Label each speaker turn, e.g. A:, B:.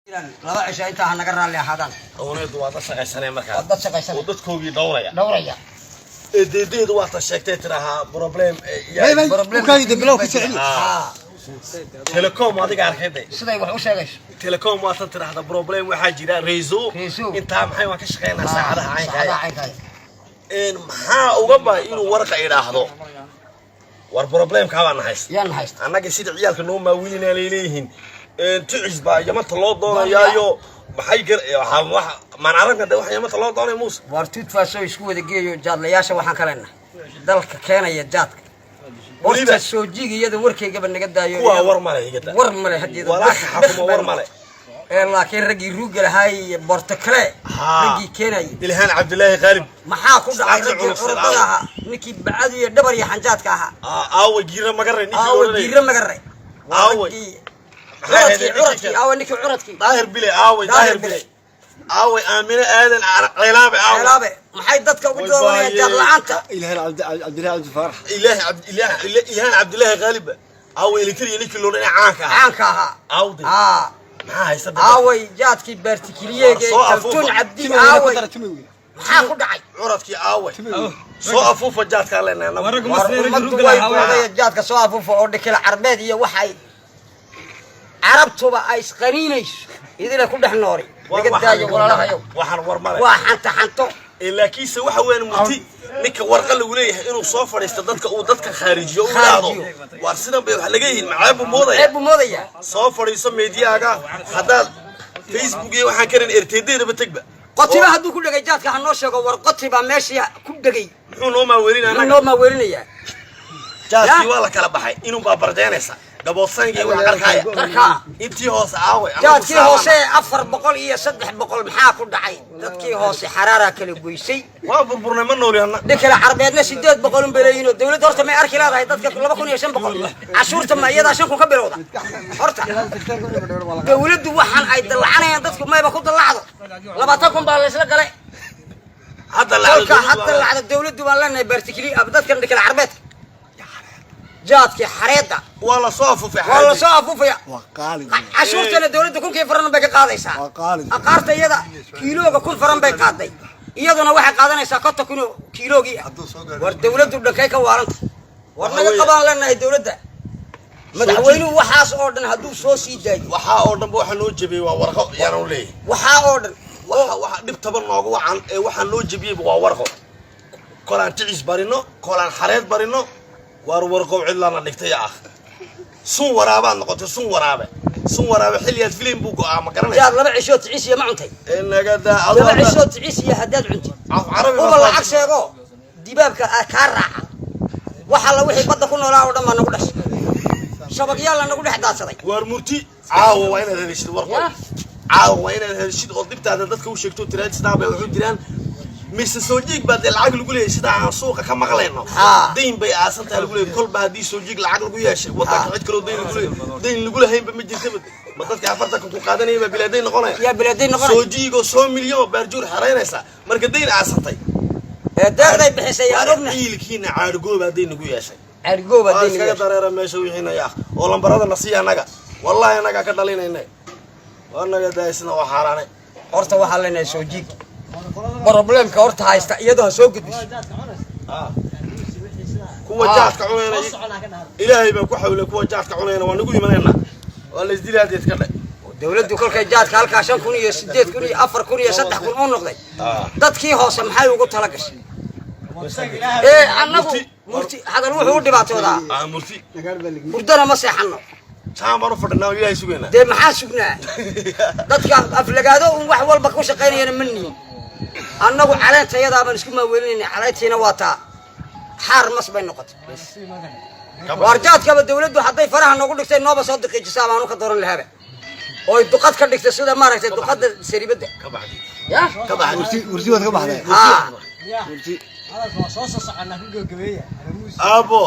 A: laba cisho inta ha naga raali ahaadaan
B: oonaydu waa dad shaqaysanay markaa
A: dad shaqaysan
B: oo dadkoogii dhowraya deedeedu waa ta sheegtay tiraha problem
A: ka bilow ka jecel
B: telecom adiga arkayday
A: siday wax u sheegayso
B: telecom waa tan tiraahda problem waxa jira reeso inta maxay waan ka shaqeynaa saacadaha caynka maxaa uga baa inuu warqa idhaahdo war problem ka baan hayst annaga sida ciyaalka noo maawilinaa leeyihiin تعيش بقى يا مت الله ضانا يايو بحيجر ما نعرفنا ده واحد يا مت الله ضانا موسى
A: وارتوت فاسوي سكوت الجيو جاد لياشة وحنا كلنا ذلك كان يجاد ورت السوجي يده وركي قبل نقدر
B: هو ورمله يقدر
A: ورمله هدي
B: ولا حكم ورمله
A: لكن رجي روجل هاي برتكله رجي كناي
B: إلهان عبد الله غالب
A: ما حاكم عرضها نكي بعد يدبر يا حنجات كها
B: أو جيرة مجرة
A: جيرة مجرة عرضكي أو إنك عرضكي
B: ظاهر بلي ظاهر بلي آمنة آذن علابة
A: علابة ما حيدتك وجوه يا جرلانك
C: إلهان عبد الله عبد الفرح
B: إلهان عبد الله غالب اللي كري اللي كلون
A: عنكها
B: عودي ما هيصدق
A: جاتكي بارتكليه كلتون عبدي maxaa ku dhacay
B: curadkii aaway soo afuufa jaadka leenaana
A: warqad mas'uuliyadda jaadka soo afuufa oo dhikil carbeed iyo waxay carabtuba ay isqaniinayso idina ku dhax noori laga daayo walaalahayo
B: waxaan warmare
A: waa xanto
B: laakiinse waxa weyn muti ninka warqad lagu leeyahay inuu soo fariisto dadka uu dadka khaarijiyo u laado war sidan bay wax laga yihiin macaab moodaya soo fariiso meediyaga hadaad facebook iyo waxaan karin RTD-da tagba
A: qotiba hadduu ku dhagay jaadka hanoo sheego war qotiba meeshii ku dhagay
B: muxuu noo ma weerinaya jaadkii waa la kala baxay inuu baa bardeynaysa daboosangi wax qarka intii hoos aaway
A: jaadkii hoose 400 iyo 300 maxaa ku dhacay dadkii hoose xaraara kala goysay
B: waa burburnay ma nooliyana
A: dhikala carbeedna 800 baleeyino dawladda horta ma arki leedahay dadka 2500 cashuurta ma iyada 5 ka bilowda horta dawladdu waxaan ay dalacanayaan dadku mayba ku dalacdo 20 baa la isla galay hadda lacag dawladdu baa leenahay bartikili dadkan dhikala carbeed جاتك حريدة
B: والله صافو
A: في
C: وقالي
A: عشورتنا دولة كل كيف فرن بقى قاضي سا أقارت يدا كيلو كل فرن بقى قاضي يدنا واحد قاضي ساكت كنو كيلو جي والدولة تبدأ كيك وارنت ورنا قبل لنا الدولة ده مدحوينه وحاس أردن هدو سوسي جاي
B: وحا أردن بوح نوجبي وورقة يعني ليه
A: وحا أردن
B: وحا نبتبرنا وعن وحا نوجبي وورقة كلان تعيش برينو كلان حريد برينو warqow cidlana dhigtay ah sun waraabaan noqotay sun waraabe xilliyaad filim buu go'aa ma garanaysaa
A: jaad laba cisho ticiisiya ma cuntay
B: inaga daa
A: laba cisho ticiisiya hadaad cuntay
B: carabi
A: oo lacag sheego dibaabka ka raaca waxa la wixii badda ku noolaa oo dhammaan nagu dhashay shabaqyaal nagu dhex daadsaday
B: war murti caawa waa inaad helishid warqow caawa waa inaad helishid oo dibtaada dadka u sheegto tiraad sidaaba wuxuu diraan مش سوجيك بعد العقل يقول لي سيدا عن سوق كم مغلينا دين بي عاصمتها يقول لي كل بعد دي سوجيك العقل يقول يا شيخ وضعك عد كل دين يقول هين بمجي ثبت بدك عفرتك وقادني ببلادين نقولنا
A: يا بلادين نقولنا
B: سوجيك و100 مليون برجور حرينيسا marka دين عاصمتي
A: داغday bixisay arabna
B: ilkiina caargooba deen ugu yeeshay
A: caargooba deen
B: iska dareera meesha wixiina yaa oo lambarada nasiya anaga wallahi anaga ka dhalinayna wanaga daasna oo xaraanay
A: horta waxa leenahay soojiig problem ka horta haysta iyadoo soo gudbisay
B: kuwa jaadka cunayna ilaahay baa ku xawlay kuwa jaadka cunayna waa nagu imanayna waa la isdilaadeed ka dhig
A: dawladdu kolkay jaadka halka 5,000 iyo 8,000 iyo 4,000 iyo 3,000 oo noqday dadkii hoose maxay ugu tala gashay annagu murti hadal wuxuu u dhibaatoodaa
B: murti
A: murdana ma seexano
B: saamaro fadhnaa ilaahay sugeena
A: de maxaa sugnaa dadka aflagaado wax walba ku shaqeynayna manni annagu caleentayada baan isku ma weelinay caleentiina waa taa xaar mas bay noqotay warjaadka dawladdu haday faraha nagu dhigtay nooba soo daqiijisaa baan ka dooran lahaaba oo duqad ka dhigtay sida maaragtay duqada sariibada
B: ka baxday
A: ya
B: ka baxday
C: ورتي wad ka baxday
A: ها
C: ورتي
A: هذا soo socona ku gabagabeeya
B: abo